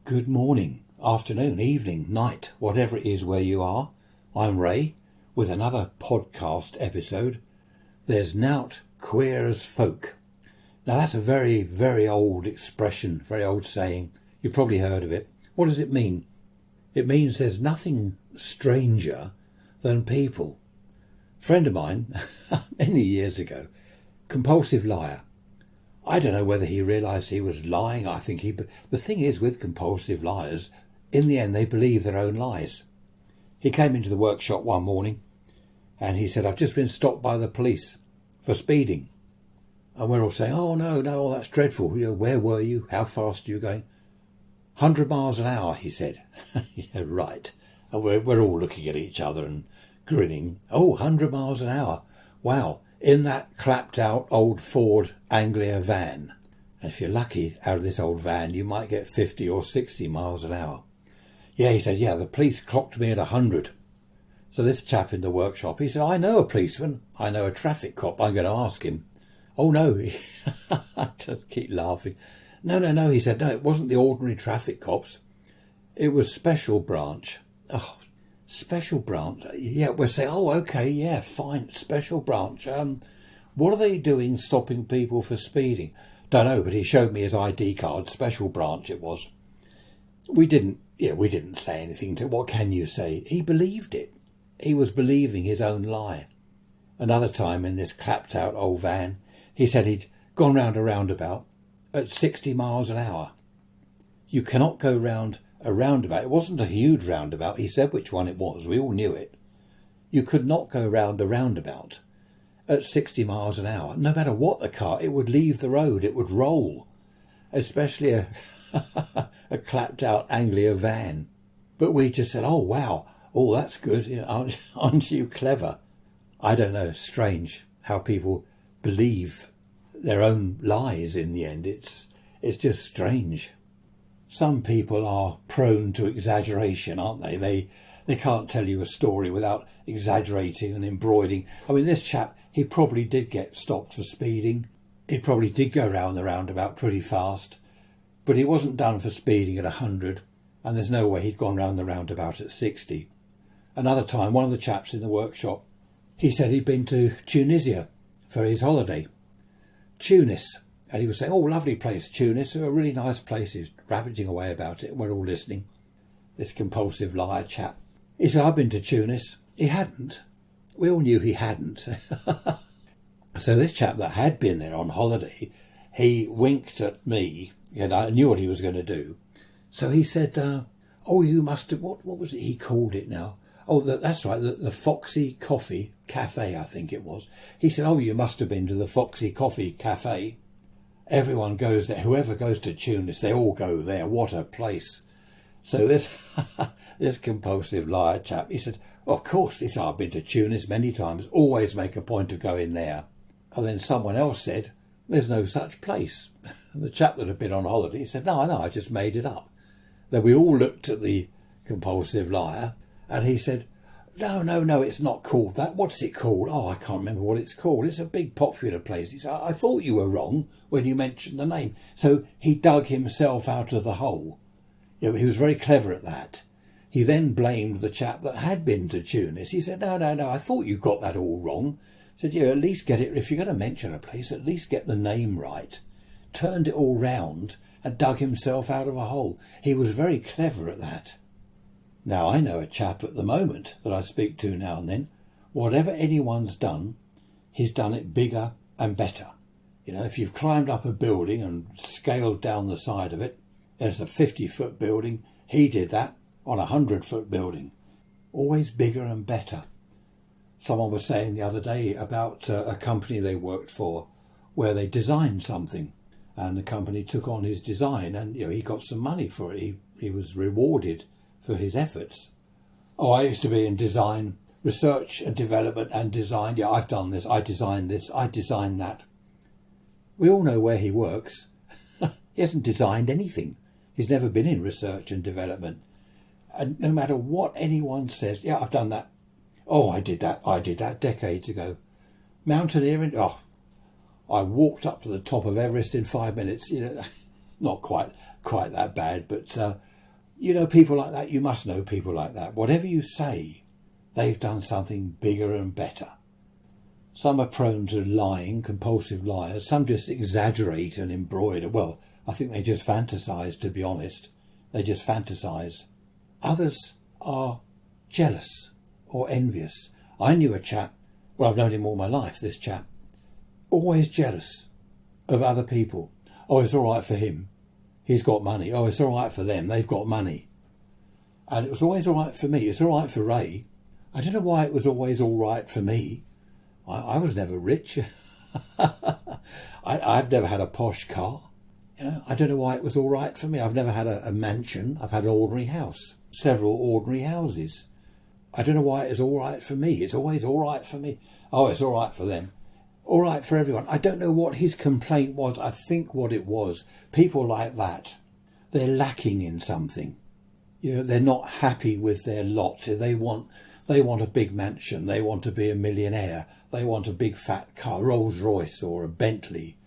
Good morning, afternoon, evening, night, whatever it is where you are. I'm Ray with another podcast episode. There's Nowt, queer as folk. Now that's a very, very old expression, very old saying. You've probably heard of it. What does it mean? It means there's nothing stranger than people. A friend of mine, many years ago, compulsive liar. I don't know whether he realised he was lying. The thing is with compulsive liars, in the end they believe their own lies. He came into the workshop one morning and he said, I've just been stopped by the police for speeding. And we're all saying, oh no, that's dreadful. Where were you? How fast are you going? 100 miles an hour, he said. Yeah, right. And we're all looking at each other and grinning. Oh, 100 miles an hour. Wow. In that clapped out old Ford Anglia van. And if you're lucky, out of this old van, you might get 50 or 60 miles an hour. Yeah, he said, the police clocked me at 100. So this chap in the workshop, he said, I know a policeman. I know a traffic cop. I'm going to ask him. Oh, no. I just keep laughing. No, he said, no, it wasn't the ordinary traffic cops. It was special branch. Oh, special branch. Yeah, we'll say, oh, okay, yeah, fine, special branch. What are they doing stopping people for speeding? Don't know, but he showed me his ID card, special branch it was. We didn't say anything to, what can you say? He believed it. He was believing his own lie. Another time in this clapped out old van, he said he'd gone round a roundabout at 60 miles an hour. You cannot go round a roundabout. It wasn't a huge roundabout. He said which one it was. We all knew it. You could not go round a roundabout at 60 miles an hour. No matter what the car, it would leave the road. It would roll. Especially a clapped out Anglia van. But we just said, oh, wow. Oh, that's good. Aren't you clever? I don't know. Strange how people believe their own lies in the end. It's just strange. Some people are prone to exaggeration, aren't they? They can't tell you a story without exaggerating and embroidering. I mean, this chap, he probably did get stopped for speeding. He probably did go round the roundabout pretty fast. But he wasn't done for speeding at 100. And there's no way he'd gone round the roundabout at 60. Another time, one of the chaps in the workshop, he said he'd been to Tunisia for his holiday. Tunis. And he was saying, oh, lovely place, Tunis, a really nice place. He was ravaging away about it. We're all listening. This compulsive liar chap. He said, I've been to Tunis. He hadn't. We all knew he hadn't. So this chap that had been there on holiday, he winked at me, and I knew what he was going to do. So he said, oh, you must have, what was it he called it now? Oh, that's right, the Foxy Coffee Cafe, I think it was. He said, oh, you must have been to the Foxy Coffee Cafe. Everyone goes there. Whoever goes to Tunis, they all go there. What a place. So this compulsive liar chap, he said, of course, he said, I've been to Tunis many times. Always make a point of going there. And then someone else said, there's no such place. And the chap that had been on holiday, he said, no, I just made it up. Then we all looked at the compulsive liar and he said, no, it's not called that. What's it called? Oh, I can't remember what it's called. It's a big popular place. He said, I thought you were wrong when you mentioned the name. So he dug himself out of the hole. He was very clever at that. He then blamed the chap that had been to Tunis. He said, no, I thought you got that all wrong. He said, at least get it, if you're going to mention a place, at least get the name right. Turned it all round and dug himself out of a hole. He was very clever at that. Now, I know a chap at the moment that I speak to now and then. Whatever anyone's done, he's done it bigger and better. If you've climbed up a building and scaled down the side of it, there's a 50-foot building. He did that on a 100-foot building. Always bigger and better. Someone was saying the other day about a company they worked for where they designed something. And the company took on his design and he got some money for it. He was rewarded for his efforts. Oh, I used to be in design, research and development and design. Yeah, I've done this, I designed that. We all know where he works. He hasn't designed anything. He's never been in research and development. And no matter what anyone says, yeah, I've done that. Oh, I did that decades ago. Mountaineering, oh, I walked up to the top of Everest in 5 minutes. Not quite that bad, but You know people like that, you must know people like that. Whatever you say, they've done something bigger and better. Some are prone to lying, compulsive liars. Some just exaggerate and embroider. Well, I think they just fantasise, to be honest. They just fantasise. Others are jealous or envious. I knew a chap, well, I've known him all my life, this chap, always jealous of other people. Oh, it's all right for him. He's got money. Oh, it's all right for them. They've got money. And it was always all right for me. It's all right for Ray. I don't know why it was always all right for me. I was never rich. I've never had a posh car. You know, I don't know why it was all right for me. I've never had a mansion. I've had an ordinary house, several ordinary houses. I don't know why it's all right for me. It's always all right for me. Oh, it's all right for them. All right for everyone. I don't know what his complaint was. I think what it was, people like that, they're lacking in something. You know, they're not happy with their lot. They want a big mansion. They want to be a millionaire. They want a big fat car, Rolls Royce or a Bentley.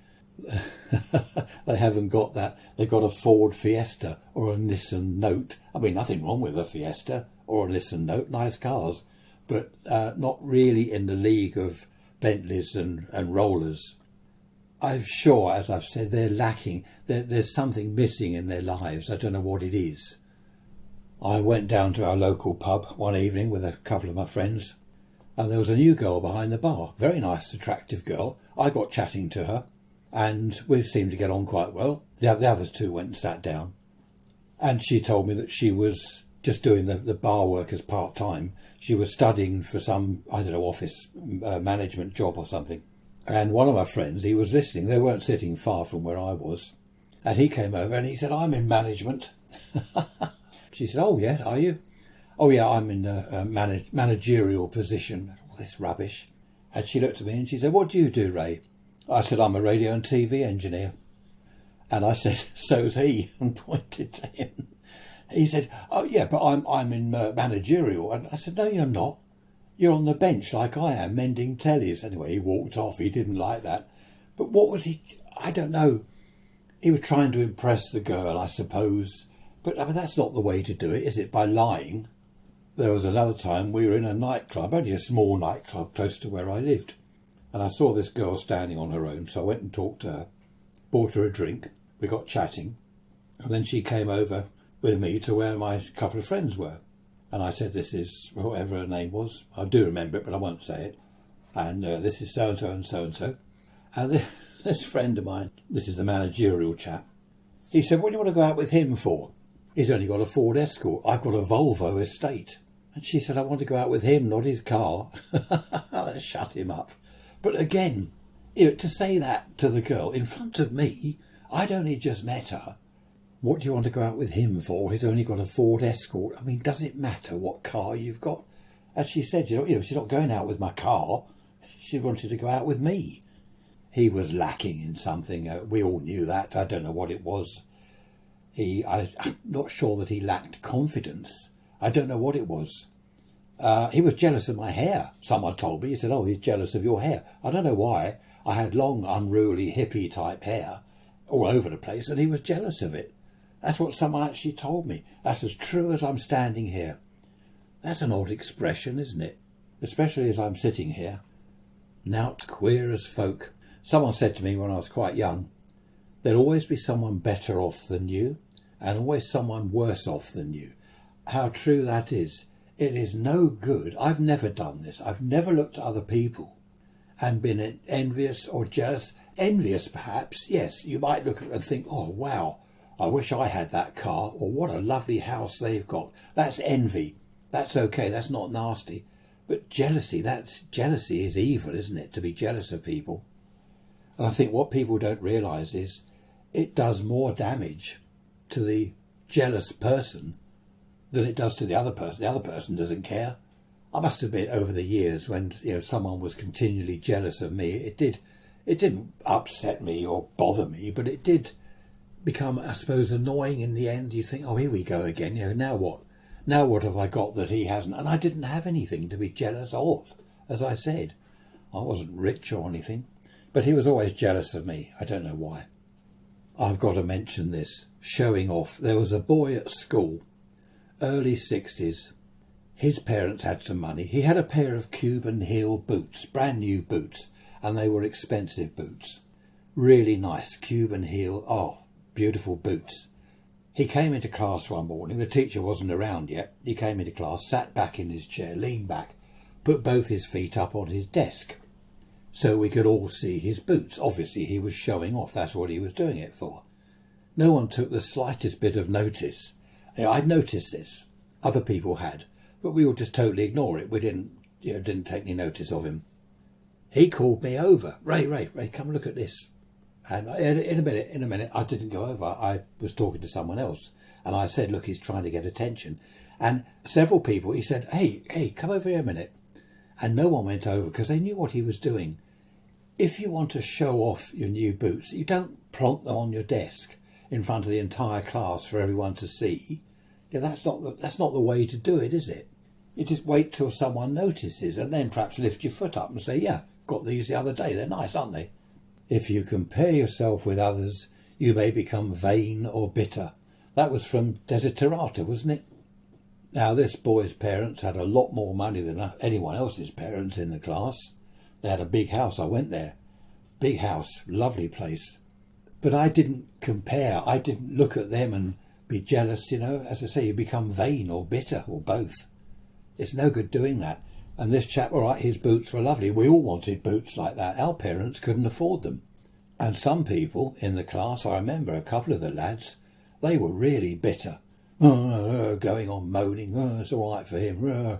They haven't got that. They've got a Ford Fiesta or a Nissan Note. I mean, nothing wrong with a Fiesta or a Nissan Note, nice cars, but not really in the league of Bentleys and rollers. I'm sure, as I've said, they're lacking. There's something missing in their lives. I don't know what it is. I went down to our local pub one evening with a couple of my friends, and there was a new girl behind the bar. Very nice, attractive girl. I got chatting to her, and we seemed to get on quite well. The others two went and sat down, and she told me that she was just doing the bar work as part-time. She was studying for some, I don't know, office management job or something. And one of my friends, he was listening. They weren't sitting far from where I was. And he came over and he said, I'm in management. She said, oh, yeah, are you? Oh, yeah, I'm in a managerial position. All this rubbish. And she looked at me and she said, what do you do, Ray? I said, I'm a radio and TV engineer. And I said, so's he, and pointed to him. He said, oh, yeah, but I'm in managerial. And I said, no, you're not. You're on the bench like I am, mending tellies. Anyway, he walked off. He didn't like that. But what was he? I don't know. He was trying to impress the girl, I suppose. But I mean, that's not the way to do it, is it? By lying. There was another time we were in a nightclub, only a small nightclub close to where I lived. And I saw this girl standing on her own, so I went and talked to her, bought her a drink. We got chatting. And then she came over with me to where my couple of friends were. And I said, this is whatever her name was. I do remember it, but I won't say it. And this is so-and-so and so-and-so. And this friend of mine, this is the managerial chap, he said, what do you want to go out with him for? He's only got a Ford Escort. I've got a Volvo Estate. And she said, I want to go out with him, not his car. Let's shut him up. But again, you know, to say that to the girl in front of me, I'd only just met her. What do you want to go out with him for? He's only got a Ford Escort. I mean, does it matter what car you've got? As she said, you know, she's not going out with my car. She wanted to go out with me. He was lacking in something. We all knew that. I don't know what it was. I'm not sure that he lacked confidence. I don't know what it was. He was jealous of my hair. Someone told me. He said, oh, he's jealous of your hair. I don't know why. I had long, unruly, hippie type hair all over the place, and he was jealous of it. That's what someone actually told me. That's as true as I'm standing here. That's an odd expression, isn't it? Especially as I'm sitting here. Nowt, queer as folk. Someone said to me when I was quite young, there'll always be someone better off than you, and always someone worse off than you. How true that is. It is no good. I've never done this. I've never looked at other people and been envious or jealous. Envious, perhaps. Yes, you might look at it and think, oh, wow, I wish I had that car, or what a lovely house they've got. That's envy. That's okay. That's not nasty. But jealousy is evil, isn't it? To be jealous of people. And I think what people don't realise is it does more damage to the jealous person than it does to the other person. The other person doesn't care. I must admit, over the years, when someone was continually jealous of me, it didn't upset me or bother me, but it did become, I suppose, annoying in the end. You think, oh, here we go again. Now what? Now what have I got that he hasn't? And I didn't have anything to be jealous of, as I said. I wasn't rich or anything, but he was always jealous of me. I don't know why. I've got to mention this, showing off. There was a boy at school. early 60s. His parents had some money. He had a pair of Cuban heel boots, brand new boots, and they were expensive boots. Really nice Cuban heel, beautiful boots. He came into class one morning. The teacher wasn't around yet. He came into class, sat back in his chair, leaned back, put both his feet up on his desk so we could all see his boots. Obviously, he was showing off. That's what he was doing it for. No one took the slightest bit of notice. I'd noticed this. Other people had, but we would just totally ignore it. We didn't take any notice of him. He called me over. Ray, come look at this. And in a minute, I didn't go over. I was talking to someone else. And I said, look, he's trying to get attention. And several people, he said, hey, come over here a minute. And no one went over because they knew what he was doing. If you want to show off your new boots, you don't plonk them on your desk in front of the entire class for everyone to see. Yeah, that's not the way to do it, is it? You just wait till someone notices and then perhaps lift your foot up and say, yeah, got these the other day. They're nice, aren't they? If you compare yourself with others, you may become vain or bitter. That was from Desiderata, wasn't it? Now, this boy's parents had a lot more money than anyone else's parents in the class. They had a big house. I went there. Big house, lovely place. But I didn't compare. I didn't look at them and be jealous, As I say, you become vain or bitter or both. It's no good doing that. And this chap, all right, his boots were lovely. We all wanted boots like that. Our parents couldn't afford them. And some people in the class, I remember a couple of the lads, they were really bitter. Going on moaning, it's all right for him.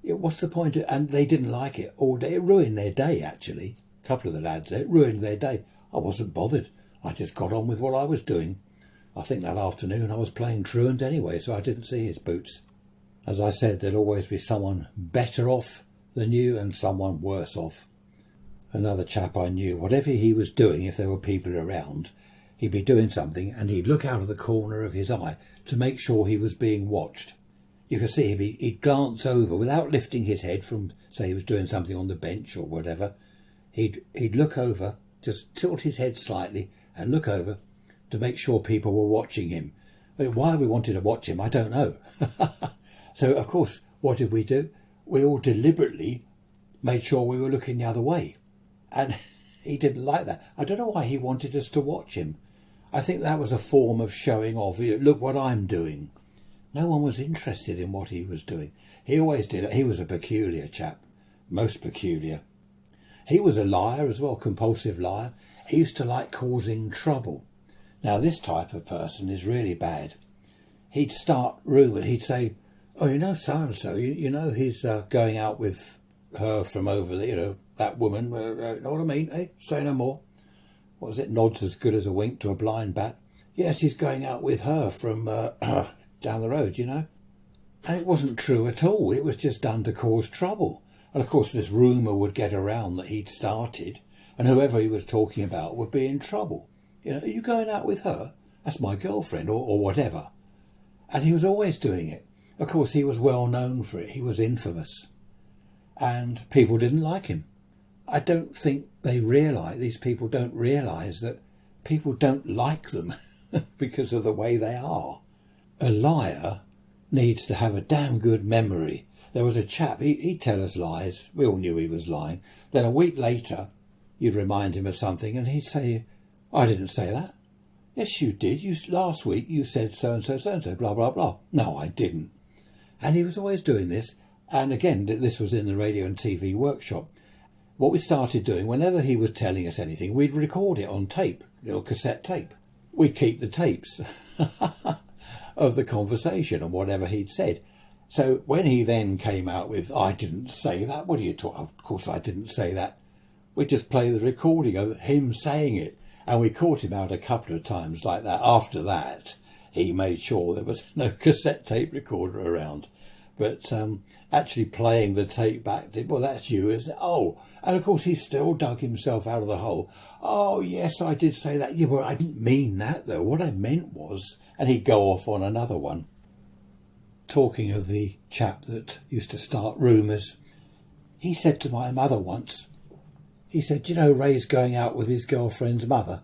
What's the point? And they didn't like it all day. It ruined their day, actually. A couple of the lads, it ruined their day. I wasn't bothered. I just got on with what I was doing. I think that afternoon I was playing truant anyway, so I didn't see his boots. As I said, there'll always be someone better off than you and someone worse off. Another chap I knew, whatever he was doing, if there were people around, he'd be doing something and he'd look out of the corner of his eye to make sure he was being watched. You could see he'd glance over without lifting his head from, say, he was doing something on the bench or whatever. He'd look over, just tilt his head slightly and look over to make sure people were watching him. Why we wanted to watch him, I don't know. So, of course, what did we do? We all deliberately made sure we were looking the other way. And he didn't like that. I don't know why he wanted us to watch him. I think that was a form of showing off. Look what I'm doing. No one was interested in what he was doing. He always did it. He was a peculiar chap. Most peculiar. He was a liar as well, compulsive liar. He used to like causing trouble. Now, this type of person is really bad. He'd start rumours. He'd say, oh, so-and-so, he's going out with her from over there, that woman, you know what I mean? Hey, say no more. What was it? Nods as good as a wink to a blind bat. Yes, he's going out with her from down the road, And it wasn't true at all. It was just done to cause trouble. And of course, this rumour would get around that he'd started, and whoever he was talking about would be in trouble. Are you going out with her? That's my girlfriend, or whatever. And he was always doing it. Of course, he was well known for it. He was infamous. And people didn't like him. I don't think these people don't realise that people don't like them because of the way they are. A liar needs to have a damn good memory. There was a chap, he'd tell us lies. We all knew he was lying. Then a week later, you'd remind him of something and he'd say, I didn't say that. Yes, you did. Last week you said so-and-so, blah, blah, blah. No, I didn't. And he was always doing this. And again, this was in the radio and TV workshop. What we started doing, whenever he was telling us anything, we'd record it on tape, little cassette tape. We'd keep the tapes of the conversation and whatever he'd said. So when he then came out with, I didn't say that, what are you talking? Of course I didn't say that. We'd just play the recording of him saying it. And we caught him out a couple of times like that. After that, he made sure there was no cassette tape recorder around. But actually playing the tape back, well, that's you, isn't it? Oh, and of course he still dug himself out of the hole. Oh, yes, I did say that. Yeah, well, I didn't mean that, though. What I meant was... And he'd go off on another one. Talking of the chap that used to start rumours, he said to my mother once, he said, Ray's going out with his girlfriend's mother.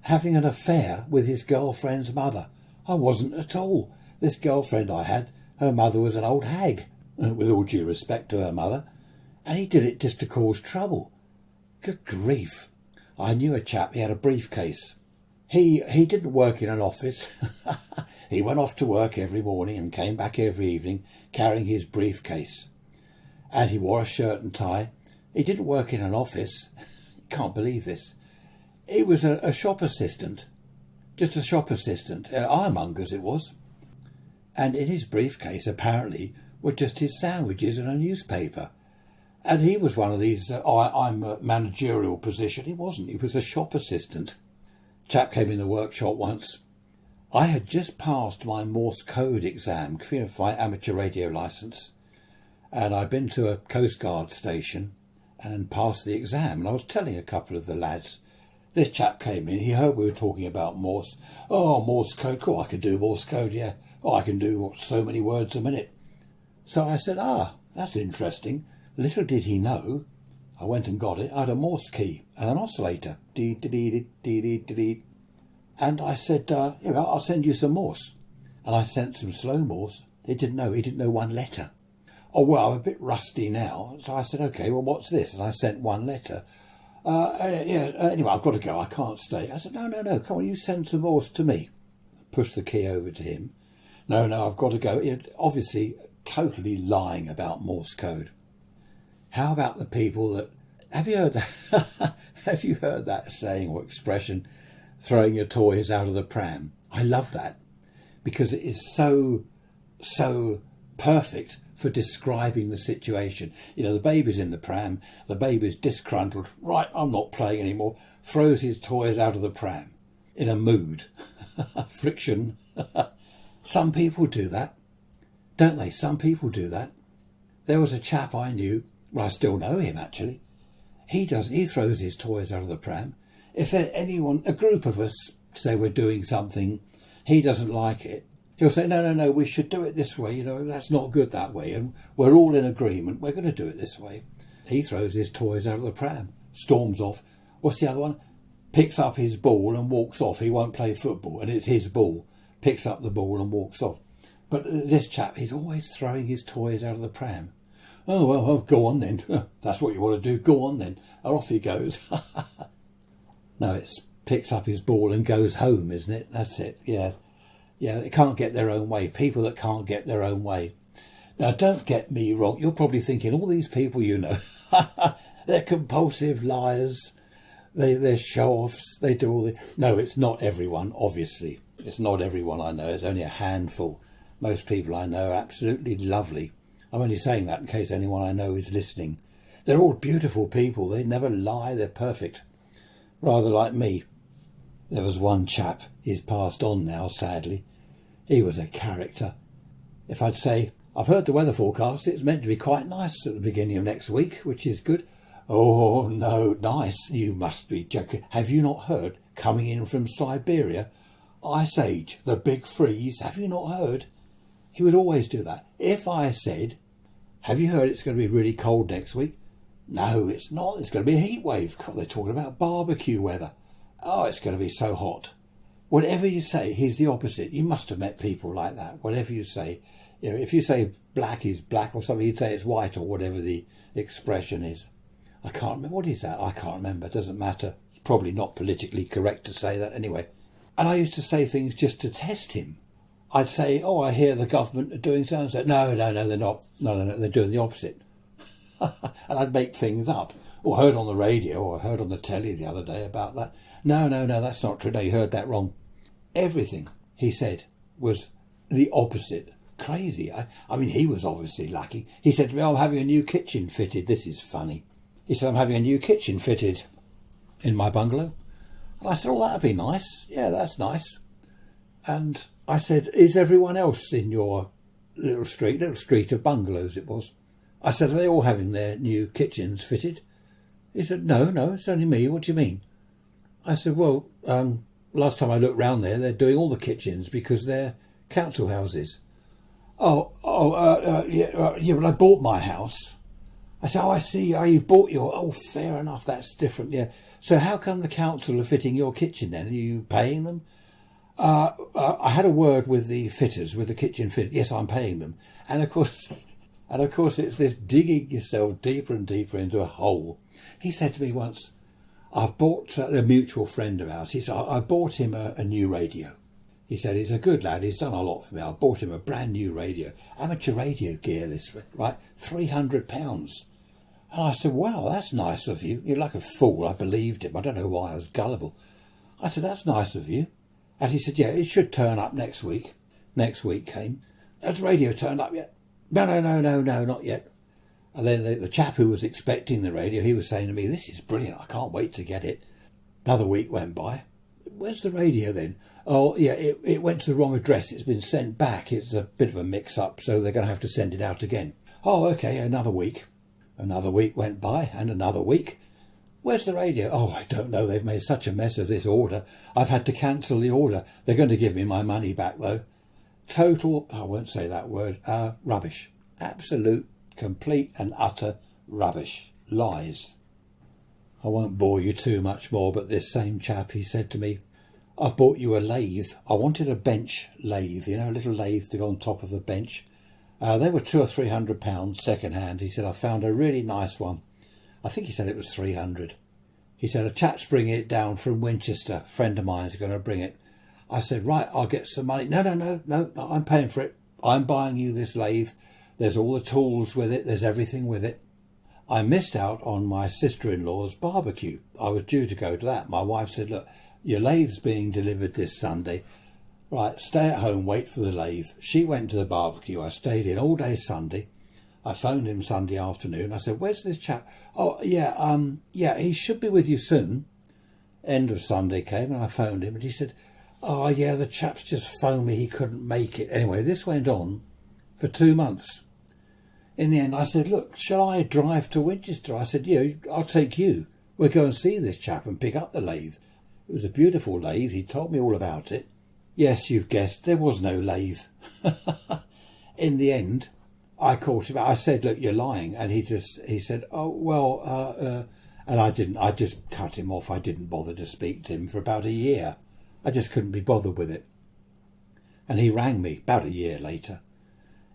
Having an affair with his girlfriend's mother. I wasn't at all. This girlfriend I had, her mother was an old hag, with all due respect to her mother, and he did it just to cause trouble. Good grief. I knew a chap, he had a briefcase. He didn't work in an office. He went off to work every morning and came back every evening carrying his briefcase. And he wore a shirt and tie. He didn't work in an office. Can't believe this. He was a shop assistant. Just a shop assistant. Ironmonger's it was. And in his briefcase, apparently, were just his sandwiches and a newspaper. And he was one of these, I'm a managerial position. He wasn't. He was a shop assistant. Chap came in the workshop once. I had just passed my Morse code exam for my amateur radio licence. And I'd been to a Coast Guard station and passed the exam. And I was telling a couple of the lads, this chap came in, he heard we were talking about Morse. Oh, Morse code, cool, I can do Morse code, yeah. Oh, I can do so many words a minute. So I said, that's interesting. Little did he know, I went and got it, I had a Morse key and an oscillator. Dee-dee-dee-dee-dee-dee-dee. And I said, I'll send you some Morse. And I sent some slow Morse. He didn't know one letter. Oh, well, I'm a bit rusty now. So I said, OK, well, what's this? And I sent one letter. Anyway, I've got to go. I can't stay. I said, no, come on, you send some Morse to me. Pushed the key over to him. No, I've got to go. Obviously, totally lying about Morse code. How about the people that... Have you heard that? Have you heard that saying or expression, throwing your toys out of the pram? I love that because it is so perfect for describing the situation. You know, the baby's in the pram, the baby's disgruntled, right, I'm not playing anymore, throws his toys out of the pram in a mood. Friction. Some people do that, don't they? Some people do that. There was a chap I knew, well, I still know him actually. He throws his toys out of the pram. If anyone, a group of us, say we're doing something, he doesn't like it, he'll say, no, we should do it this way. You know, that's not good that way. And we're all in agreement. We're going to do it this way. He throws his toys out of the pram, storms off. What's the other one? Picks up his ball and walks off. He won't play football and it's his ball. Picks up the ball and walks off. But this chap, he's always throwing his toys out of the pram. Oh, well, go on then. That's what you want to do. Go on then. And off he goes. No, it picks up his ball and goes home, isn't it? That's it. Yeah, they can't get their own way. People that can't get their own way. Now, don't get me wrong. You're probably thinking, all these people you know, they're compulsive liars. They're show-offs. They do all the... No, it's not everyone, obviously. It's not everyone I know. It's only a handful. Most people I know are absolutely lovely. I'm only saying that in case anyone I know is listening. They're all beautiful people. They never lie. They're perfect. Rather like me. There was one chap, he's passed on now, sadly. He was a character. If I'd say, I've heard the weather forecast, it's meant to be quite nice at the beginning of next week, which is good. Oh, no, nice, you must be joking. Have you not heard, coming in from Siberia, Ice Age, the big freeze, have you not heard? He would always do that. If I said, have you heard it's going to be really cold next week? No, it's not. It's going to be a heat wave. God, they're talking about barbecue weather. Oh, it's going to be so hot. Whatever you say, he's the opposite. You must have met people like that. Whatever you say, you know, if you say black is black or something, you'd say it's white or whatever the expression is. I can't remember. What is that? I can't remember. It doesn't matter. It's probably not politically correct to say that anyway. And I used to say things just to test him. I'd say, oh, I hear the government are doing so and so. No, they're not. No, they're doing the opposite. And I'd make things up. Or heard on the radio or heard on the telly the other day about that. No, that's not true. No, you heard that wrong. Everything he said was the opposite. Crazy. I mean, he was obviously lucky. He said to me, I'm having a new kitchen fitted. This is funny. He said, I'm having a new kitchen fitted in my bungalow. And I said, oh, that'd be nice. Yeah, that's nice. And I said, is everyone else in your little street of bungalows it was? I said, are they all having their new kitchens fitted? He said, no, it's only me. What do you mean? I said, well, last time I looked round there, they're doing all the kitchens because they're council houses. Yeah, but I bought my house. I said, oh, I see. Oh, you've bought your... Oh, fair enough. That's different, yeah. So how come the council are fitting your kitchen then? Are you paying them? I had a word with the fitters, with the kitchen fitters. Yes, I'm paying them. And of course, it's this digging yourself deeper and deeper into a hole. He said to me once, I've bought a mutual friend of ours. He said, I've bought him a new radio. He said, he's a good lad. He's done a lot for me. I've bought him a brand new radio, amateur radio gear, this, right? £300. And I said, wow, that's nice of you. You're like a fool. I believed him. I don't know why I was gullible. I said, that's nice of you. And he said, yeah, it should turn up next week. Next week came. Has the radio turned up yet? No, not yet. And then the chap who was expecting the radio, he was saying to me, this is brilliant. I can't wait to get it. Another week went by. Where's the radio then? Oh, yeah, it went to the wrong address. It's been sent back. It's a bit of a mix-up, so they're going to have to send it out again. Oh, OK, another week. Another week went by, and another week. Where's the radio? Oh, I don't know. They've made such a mess of this order. I've had to cancel the order. They're going to give me my money back, though. Total, I won't say that word, rubbish. Absolute, complete and utter rubbish. Lies. I won't bore you too much more, but this same chap, he said to me, I've bought you a lathe. I wanted a bench lathe, a little lathe to go on top of the bench. They were £200 or £300 second hand. He said, I found a really nice one. I think he said it was 300. He said, a chap's bringing it down from Winchester. A friend of mine's going to bring it. I said, right, I'll get some money. No, I'm paying for it. I'm buying you this lathe. There's all the tools with it. There's everything with it. I missed out on my sister-in-law's barbecue. I was due to go to that. My wife said, look, your lathe's being delivered this Sunday. Right, stay at home, wait for the lathe. She went to the barbecue. I stayed in all day Sunday. I phoned him Sunday afternoon. I said, where's this chap? Oh, yeah, he should be with you soon. End of Sunday came and I phoned him and he said, oh, yeah, the chap's just phoned me. He couldn't make it. Anyway, this went on for 2 months. In the end, I said, look, shall I drive to Winchester? I said, yeah, I'll take you. We'll go and see this chap and pick up the lathe. It was a beautiful lathe. He told me all about it. Yes, you've guessed, there was no lathe. In the end, I caught him. I said, look, you're lying. And he said, oh, well, and I just cut him off. I didn't bother to speak to him for about a year. I just couldn't be bothered with it. And he rang me about a year later.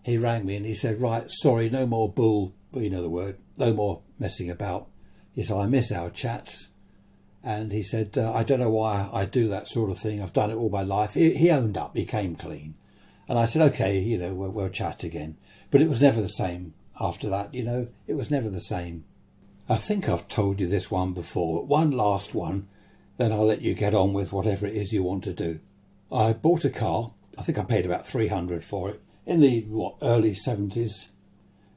He rang me and he said, right, sorry, no more bull, well, you know the word, no more messing about. He said, I miss our chats. And he said, I don't know why I do that sort of thing. I've done it all my life. He owned up, he came clean. And I said, okay, we'll chat again. But it was never the same after that, it was never the same. I think I've told you this one before, but one last one, then I'll let you get on with whatever it is you want to do. I bought a car. I think I paid about 300 for it in the early 70s.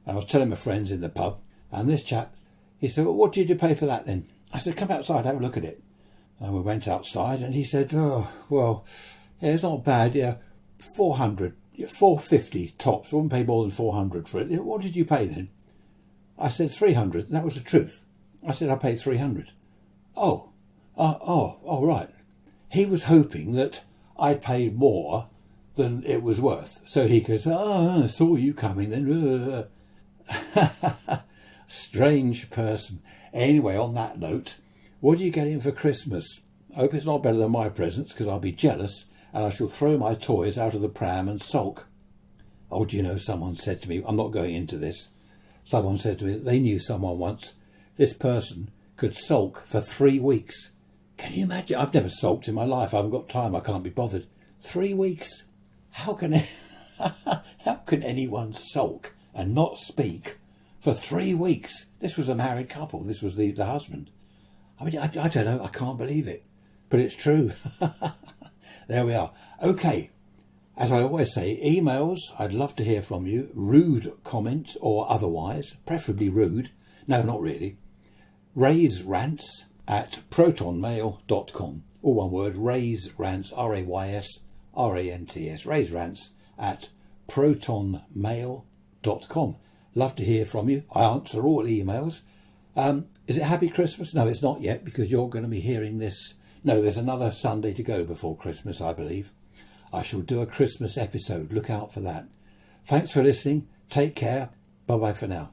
And I was telling my friends in the pub, and this chap, he said, well, what did you pay for that then? I said, come outside, have a look at it. And we went outside and he said, oh, well, yeah, it's not bad, yeah, 400, 450 tops. I wouldn't pay more than 400 for it. What did you pay then? I said 300, and that was the truth. I said, I paid 300. Oh, right. He was hoping that I paid more than it was worth. So he could say, I saw you coming then. Strange person. Anyway, on that note, what are you getting for Christmas? I hope it's not better than my presents, because I'll be jealous and I shall throw my toys out of the pram and sulk. Oh, do you know, someone said to me, I'm not going into this, someone said to me that they knew someone once. This person could sulk for 3 weeks. Can you imagine? I've never sulked in my life. I haven't got time. I can't be bothered. 3 weeks? How can anyone sulk and not speak for 3 weeks? This was a married couple. This was the husband. I mean, I don't know. I can't believe it. But it's true. There we are. Okay. As I always say, emails, I'd love to hear from you. Rude comments or otherwise, preferably rude. No, not really. Raise Rants at protonmail.com. All one word, Raise Rants, RAYSRANTS. Raise Rants at protonmail.com. Love to hear from you. I answer all emails. Is it Happy Christmas? No, it's not yet, because you're going to be hearing this. No, there's another Sunday to go before Christmas, I believe. I shall do a Christmas episode. Look out for that. Thanks for listening. Take care. Bye-bye for now.